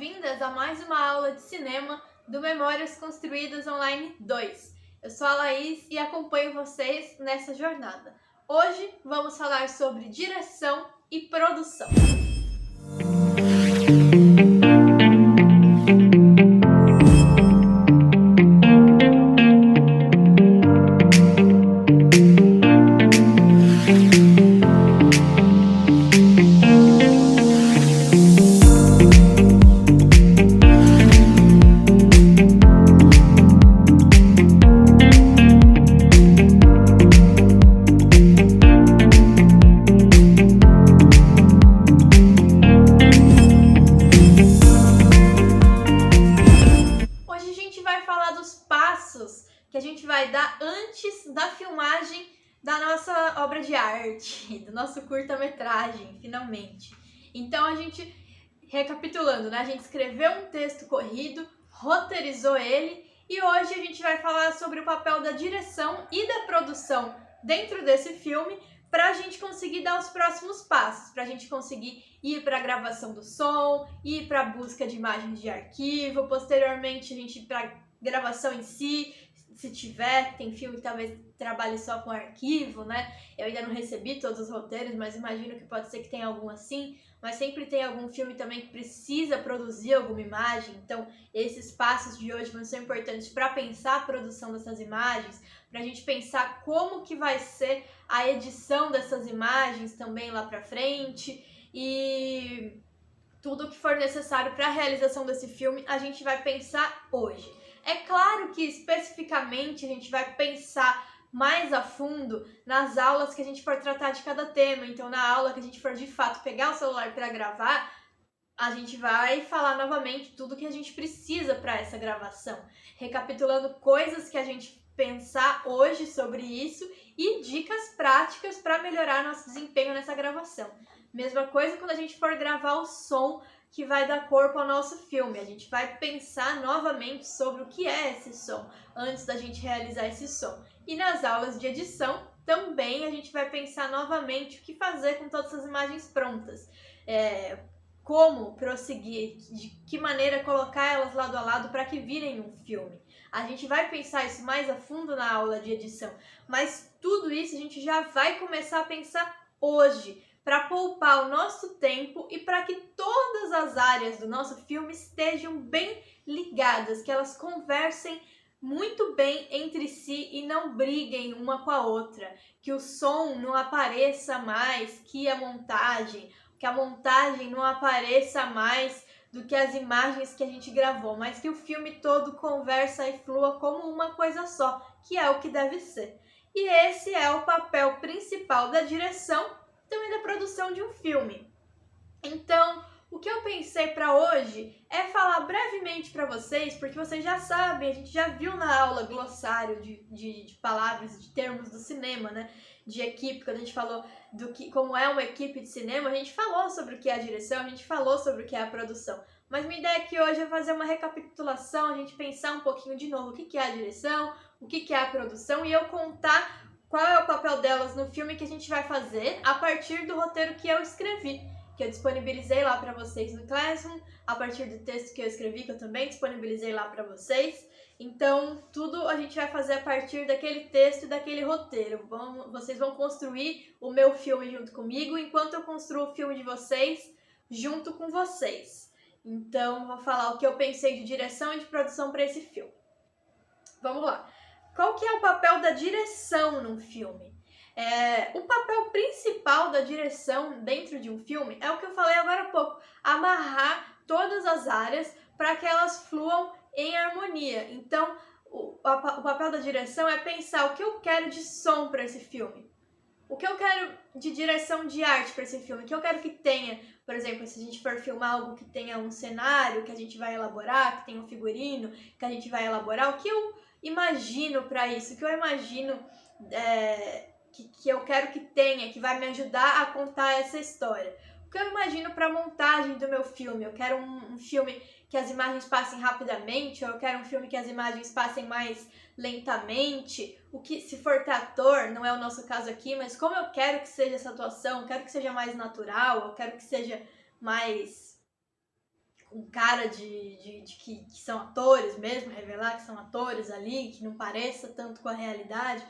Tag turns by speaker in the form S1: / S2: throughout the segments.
S1: boas-vindas a mais uma aula de cinema do Memórias Construídas Online 2. Eu sou a Laís e acompanho vocês nessa jornada. Hoje vamos falar sobre direção e produção. Que a gente vai dar antes da filmagem da nossa obra de arte, do nosso curta-metragem, finalmente. Então a gente, recapitulando, né? A gente escreveu um texto corrido, roteirizou ele e hoje a gente vai falar sobre o papel da direção e da produção dentro desse filme para a gente conseguir dar os próximos passos, para a gente conseguir ir para a gravação do som, ir para a busca de imagens de arquivo, posteriormente a gente ir para a gravação em si, se tiver, tem filme que talvez trabalhe só com arquivo, né? Eu ainda não recebi todos os roteiros, mas imagino que pode ser que tenha algum assim, mas sempre tem algum filme também que precisa produzir alguma imagem, então esses passos de hoje vão ser importantes para pensar a produção dessas imagens, para a gente pensar como que vai ser a edição dessas imagens também lá para frente e tudo que for necessário para a realização desse filme a gente vai pensar hoje. É claro que especificamente a gente vai pensar mais a fundo nas aulas que a gente for tratar de cada tema. Então, na aula que a gente for de fato pegar o celular para gravar, a gente vai falar novamente tudo que a gente precisa para essa gravação, recapitulando coisas que a gente pensar hoje sobre isso e dicas práticas para melhorar nosso desempenho nessa gravação. Mesma coisa quando a gente for gravar o som que vai dar corpo ao nosso filme. A gente vai pensar novamente sobre o que é esse som antes da gente realizar esse som. E nas aulas de edição também a gente vai pensar novamente o que fazer com todas essas imagens prontas. Como prosseguir, de que maneira colocar elas lado a lado para que virem um filme. A gente vai pensar isso mais a fundo na aula de edição, mas tudo isso a gente já vai começar a pensar hoje, para poupar o nosso tempo e para que todas as áreas do nosso filme estejam bem ligadas, que elas conversem muito bem entre si e não briguem uma com a outra, que o som não apareça mais que a montagem não apareça mais do que as imagens que a gente gravou, mas que o filme todo conversa e flua como uma coisa só, que é o que deve ser. E esse é o papel principal da direção também da produção de um filme. Então, o que eu pensei para hoje é falar brevemente para vocês, porque vocês já sabem, a gente já viu na aula glossário de palavras, de termos do cinema, né? De equipe, quando a gente falou como é uma equipe de cinema, a gente falou sobre o que é a direção, a gente falou sobre o que é a produção. Mas minha ideia aqui hoje é fazer uma recapitulação, a gente pensar um pouquinho de novo o que é a direção, o que é a produção e eu contar qual é o papel delas no filme que a gente vai fazer a partir do roteiro que eu escrevi, que eu disponibilizei lá para vocês no Classroom, a partir do texto que eu escrevi, que eu também disponibilizei lá para vocês. Então, tudo a gente vai fazer a partir daquele texto e daquele roteiro. Vocês vão construir o meu filme junto comigo, enquanto eu construo o filme de vocês junto com vocês. Então, vou falar o que eu pensei de direção e de produção para esse filme. Vamos lá. Qual que é o papel da direção num filme? O papel principal da direção dentro de um filme é o que eu falei agora há pouco, amarrar todas as áreas para que elas fluam em harmonia. Então, o papel da direção é pensar o que eu quero de som para esse filme, o que eu quero de direção de arte para esse filme, o que eu quero que tenha, por exemplo, se a gente for filmar algo que tenha um cenário que a gente vai elaborar, que tenha um figurino que a gente vai elaborar, o que eu imagino para isso, o que eu imagino que eu quero que tenha, que vai me ajudar a contar essa história. O que eu imagino para a montagem do meu filme, eu quero um filme que as imagens passem rapidamente, ou eu quero um filme que as imagens passem mais lentamente, o que, se for ator, não é o nosso caso aqui, mas como eu quero que seja essa atuação, eu quero que seja mais natural, eu quero que seja mais com cara de que são atores mesmo, revelar que são atores ali, que não pareça tanto com a realidade.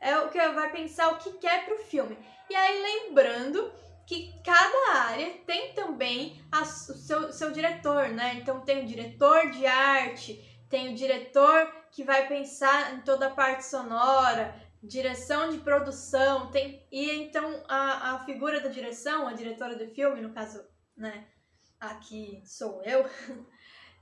S1: É o que vai pensar o que quer pro filme. E aí lembrando que cada área tem também o seu diretor, né? Então tem o diretor de arte, tem o diretor que vai pensar em toda a parte sonora, direção de produção, e então a figura da direção, a diretora do filme, no caso, né, aqui sou eu,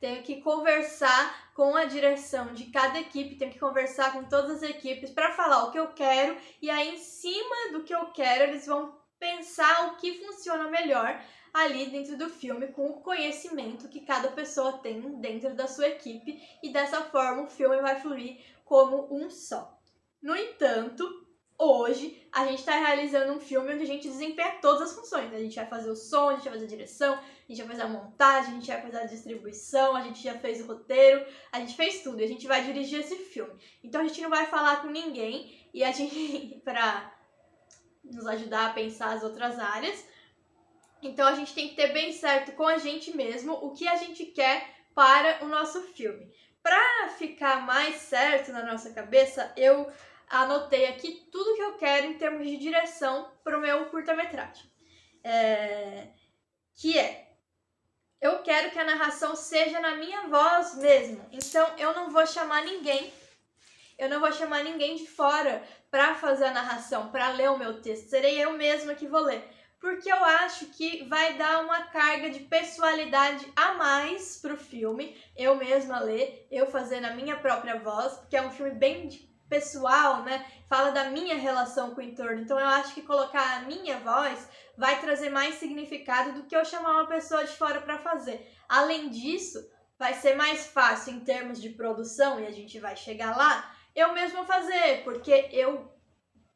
S1: tenho que conversar com a direção de cada equipe, tenho que conversar com todas as equipes para falar o que eu quero, e aí em cima do que eu quero eles vão pensar o que funciona melhor ali dentro do filme, com o conhecimento que cada pessoa tem dentro da sua equipe, e dessa forma o filme vai fluir como um só. No entanto, hoje a gente está realizando um filme onde a gente desempenha todas as funções. A gente vai fazer o som, a gente vai fazer a direção, a gente vai fazer a montagem, a gente vai fazer a distribuição, a gente já fez o roteiro, a gente fez tudo e a gente vai dirigir esse filme. Então a gente não vai falar com ninguém e a gente, para nos ajudar a pensar as outras áreas, então a gente tem que ter bem certo com a gente mesmo o que a gente quer para o nosso filme. Para ficar mais certo na nossa cabeça, eu anotei aqui tudo que eu quero em termos de direção para o meu curta-metragem. Eu quero que a narração seja na minha voz mesmo. Então eu não vou chamar ninguém. Eu não vou chamar ninguém de fora para fazer a narração, para ler o meu texto. Serei eu mesma que vou ler. Porque eu acho que vai dar uma carga de pessoalidade a mais pro filme. Eu mesma ler, eu fazer na minha própria voz, porque é um filme bem pessoal, né? Fala da minha relação com o entorno. Então eu acho que colocar a minha voz vai trazer mais significado do que eu chamar uma pessoa de fora para fazer. Além disso, vai ser mais fácil em termos de produção, e a gente vai chegar lá, eu mesma fazer, porque eu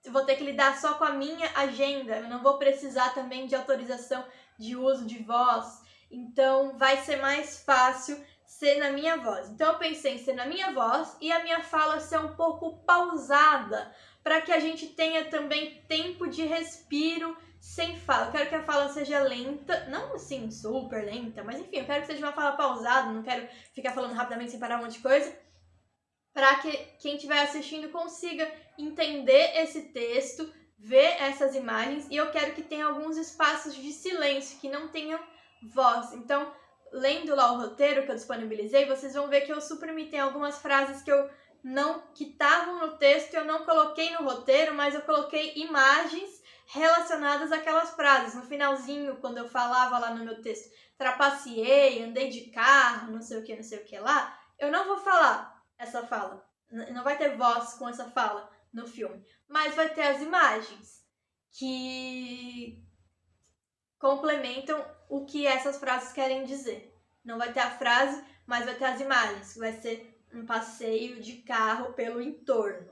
S1: vou ter que lidar só com a minha agenda, eu não vou precisar também de autorização de uso de voz, então vai ser mais fácil ser na minha voz. Então eu pensei em ser na minha voz e a minha fala ser um pouco pausada, para que a gente tenha também tempo de respiro sem fala. Eu quero que a fala seja lenta, não assim super lenta, mas enfim, eu quero que seja uma fala pausada, não quero ficar falando rapidamente sem parar um monte de coisa, para que quem estiver assistindo consiga entender esse texto, ver essas imagens, e eu quero que tenha alguns espaços de silêncio, que não tenham voz. Então, lendo lá o roteiro que eu disponibilizei, vocês vão ver que eu suprimi, tem algumas frases que estavam no texto e eu não coloquei no roteiro, mas eu coloquei imagens relacionadas àquelas frases. No finalzinho, quando eu falava lá no meu texto, trapaceei, andei de carro, não sei o que lá, eu não vou falar essa fala. Não vai ter voz com essa fala no filme, mas vai ter as imagens que complementam o que essas frases querem dizer. Não vai ter a frase, mas vai ter as imagens, que vai ser um passeio de carro pelo entorno.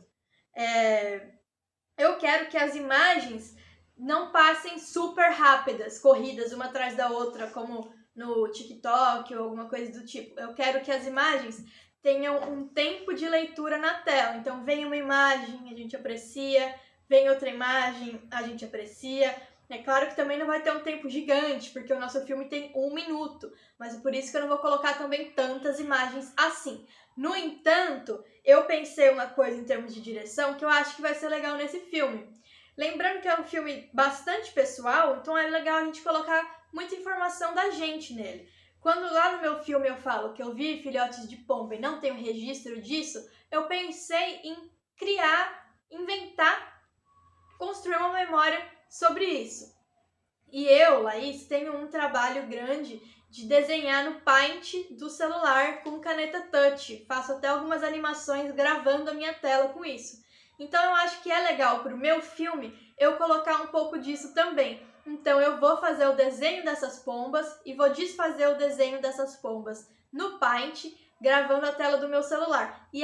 S1: Eu quero que as imagens não passem super rápidas, corridas uma atrás da outra, como no TikTok ou alguma coisa do tipo. Eu quero que as imagens tenham um tempo de leitura na tela. Então, vem uma imagem, a gente aprecia, vem outra imagem, a gente aprecia. É claro que também não vai ter um tempo gigante, porque o nosso filme tem 1 minuto, mas é por isso que eu não vou colocar também tantas imagens assim. No entanto, eu pensei uma coisa em termos de direção que eu acho que vai ser legal nesse filme. Lembrando que é um filme bastante pessoal, então é legal a gente colocar muita informação da gente nele. Quando lá no meu filme eu falo que eu vi filhotes de pomba e não tenho registro disso, eu pensei em criar, inventar, construir uma memória sobre isso. E eu, Laís, tenho um trabalho grande de desenhar no Paint do celular com caneta touch. Faço até algumas animações gravando a minha tela com isso. Então eu acho que é legal para o meu filme eu colocar um pouco disso também. Então eu vou fazer o desenho dessas pombas e vou desfazer o desenho dessas pombas no Paint, gravando a tela do meu celular. E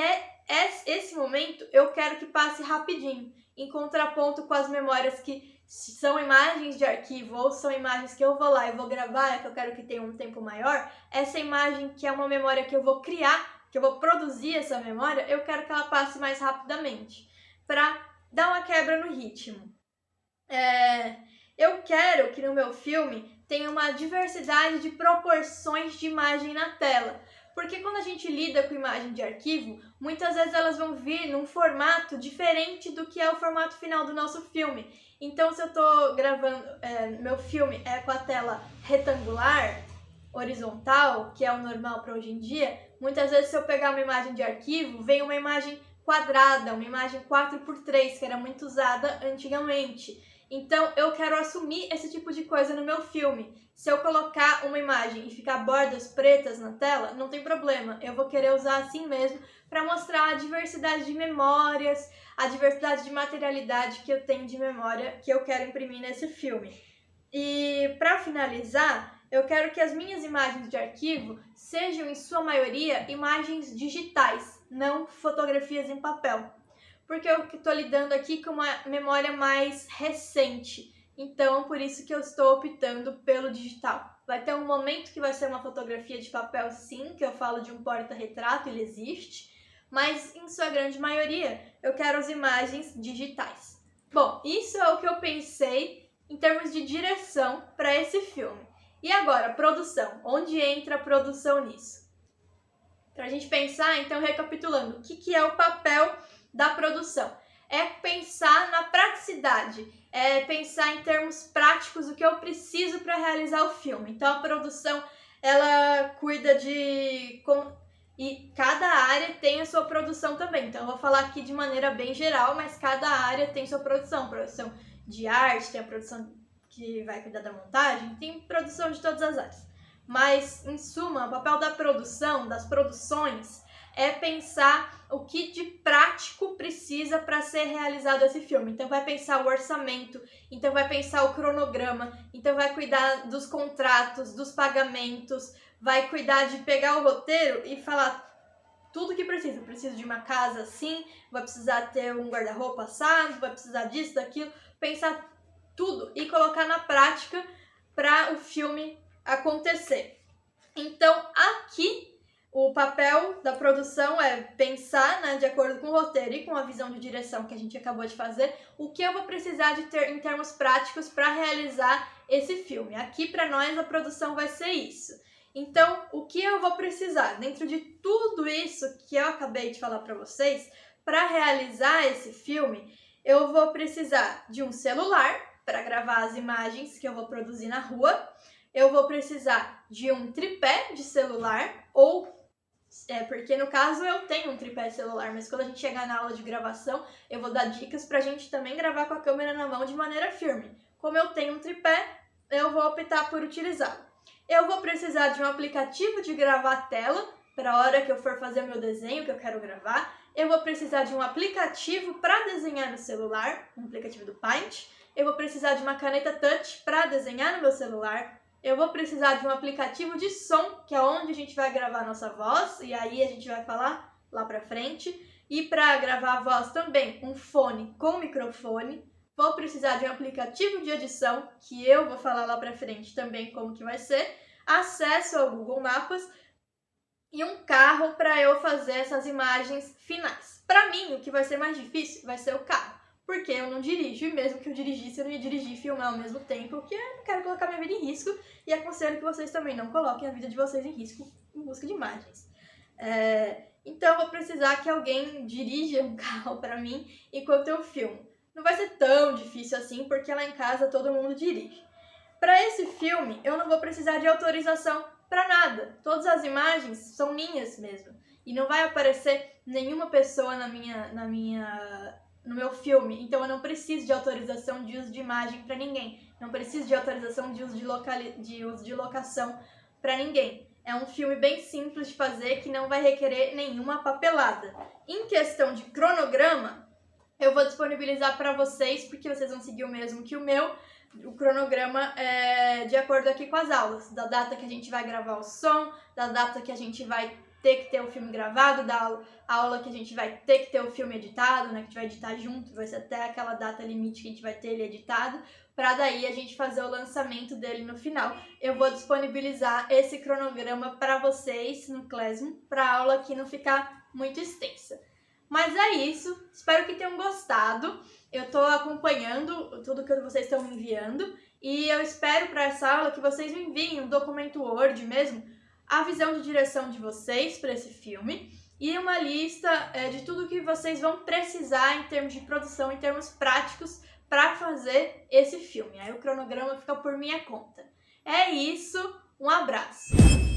S1: esse momento eu quero que passe rapidinho, em contraponto com as memórias que são imagens de arquivo ou são imagens que eu vou lá e vou gravar, que eu quero que tenha um tempo maior. Essa imagem que é uma memória que eu vou criar, que eu vou produzir essa memória, eu quero que ela passe mais rapidamente, para dar uma quebra no ritmo. Eu quero que no meu filme tenha uma diversidade de proporções de imagem na tela. Porque quando a gente lida com imagem de arquivo, muitas vezes elas vão vir num formato diferente do que é o formato final do nosso filme. Então, se eu tô gravando, meu filme é com a tela retangular, horizontal, que é o normal para hoje em dia, muitas vezes se eu pegar uma imagem de arquivo, vem uma imagem quadrada, uma imagem 4x3, que era muito usada antigamente. Então, eu quero assumir esse tipo de coisa no meu filme. Se eu colocar uma imagem e ficar bordas pretas na tela, não tem problema. Eu vou querer usar assim mesmo para mostrar a diversidade de memórias, a diversidade de materialidade que eu tenho de memória que eu quero imprimir nesse filme. E para finalizar, eu quero que as minhas imagens de arquivo sejam, em sua maioria, imagens digitais, não fotografias em papel. Porque eu estou lidando aqui com uma memória mais recente. Então, por isso que eu estou optando pelo digital. Vai ter um momento que vai ser uma fotografia de papel, sim, que eu falo de um porta-retrato, ele existe. Mas, em sua grande maioria, eu quero as imagens digitais. Bom, isso é o que eu pensei em termos de direção para esse filme. E agora, produção. Onde entra a produção nisso? Para a gente pensar, então, recapitulando, o que é o papel da produção? É pensar na praticidade, é pensar em termos práticos o que eu preciso para realizar o filme. Então, a produção, ela cuida de... E cada área tem a sua produção também. Então, eu vou falar aqui de maneira bem geral, mas cada área tem sua produção. Produção de arte, tem a produção que vai cuidar da montagem, tem produção de todas as áreas. Mas, em suma, o papel da produção, das produções, é pensar o que de prático precisa para ser realizado esse filme. Então, vai pensar o orçamento, então vai pensar o cronograma, então vai cuidar dos contratos, dos pagamentos, vai cuidar de pegar o roteiro e falar tudo que precisa. Preciso de uma casa assim, vai precisar ter um guarda-roupa assado, vai precisar disso, daquilo. Pensar tudo e colocar na prática para o filme acontecer. Então, aqui, o papel da produção é pensar, né, de acordo com o roteiro e com a visão de direção que a gente acabou de fazer, o que eu vou precisar de ter em termos práticos para realizar esse filme. Aqui, para nós, a produção vai ser isso. Então, o que eu vou precisar dentro de tudo isso que eu acabei de falar para vocês, para realizar esse filme, eu vou precisar de um celular para gravar as imagens que eu vou produzir na rua. Eu vou precisar de um tripé de celular, porque no caso eu tenho um tripé de celular, mas quando a gente chegar na aula de gravação, eu vou dar dicas pra gente também gravar com a câmera na mão de maneira firme. Como eu tenho um tripé, eu vou optar por utilizá-lo. Eu vou precisar de um aplicativo de gravar a tela, para a hora que eu for fazer o meu desenho que eu quero gravar. Eu vou precisar de um aplicativo para desenhar no celular, um aplicativo do Paint. Eu vou precisar de uma caneta touch para desenhar no meu celular. Eu vou precisar de um aplicativo de som, que é onde a gente vai gravar a nossa voz, e aí a gente vai falar lá pra frente. E para gravar a voz também, um fone com microfone. Vou precisar de um aplicativo de edição, que eu vou falar lá pra frente também como que vai ser. Acesso ao Google Maps e um carro para eu fazer essas imagens finais. Para mim, o que vai ser mais difícil vai ser o carro. Porque eu não dirijo, e mesmo que eu dirigisse, eu não ia dirigir e filmar ao mesmo tempo, porque eu não quero colocar minha vida em risco, e aconselho que vocês também não coloquem a vida de vocês em risco em busca de imagens. Então eu vou precisar que alguém dirija um carro para mim enquanto eu filmo. Não vai ser tão difícil assim, porque lá em casa todo mundo dirige. Para esse filme, eu não vou precisar de autorização para nada. Todas as imagens são minhas mesmo. E não vai aparecer nenhuma pessoa no meu filme, então eu não preciso de autorização de uso de imagem para ninguém, não preciso de autorização de uso de locação para ninguém. É um filme bem simples de fazer que não vai requerer nenhuma papelada. Em questão de cronograma, eu vou disponibilizar para vocês, porque vocês vão seguir o mesmo que o meu. O cronograma é de acordo aqui com as aulas, da data que a gente vai gravar o som, da data que a gente vai ter que ter o filme gravado, da aula que a gente vai ter que ter o filme editado, né, que a gente vai editar junto, vai ser até aquela data limite que a gente vai ter ele editado, para daí a gente fazer o lançamento dele no final. Eu vou disponibilizar esse cronograma para vocês no Classroom, para a aula aqui não ficar muito extensa. Mas é isso, espero que tenham gostado. Eu tô acompanhando tudo que vocês estão me enviando E eu espero para essa aula que vocês me enviem um documento Word mesmo, a visão de direção de vocês para esse filme e uma lista de tudo que vocês vão precisar em termos de produção, em termos práticos, para fazer esse filme. Aí o cronograma fica por minha conta. É isso, um abraço!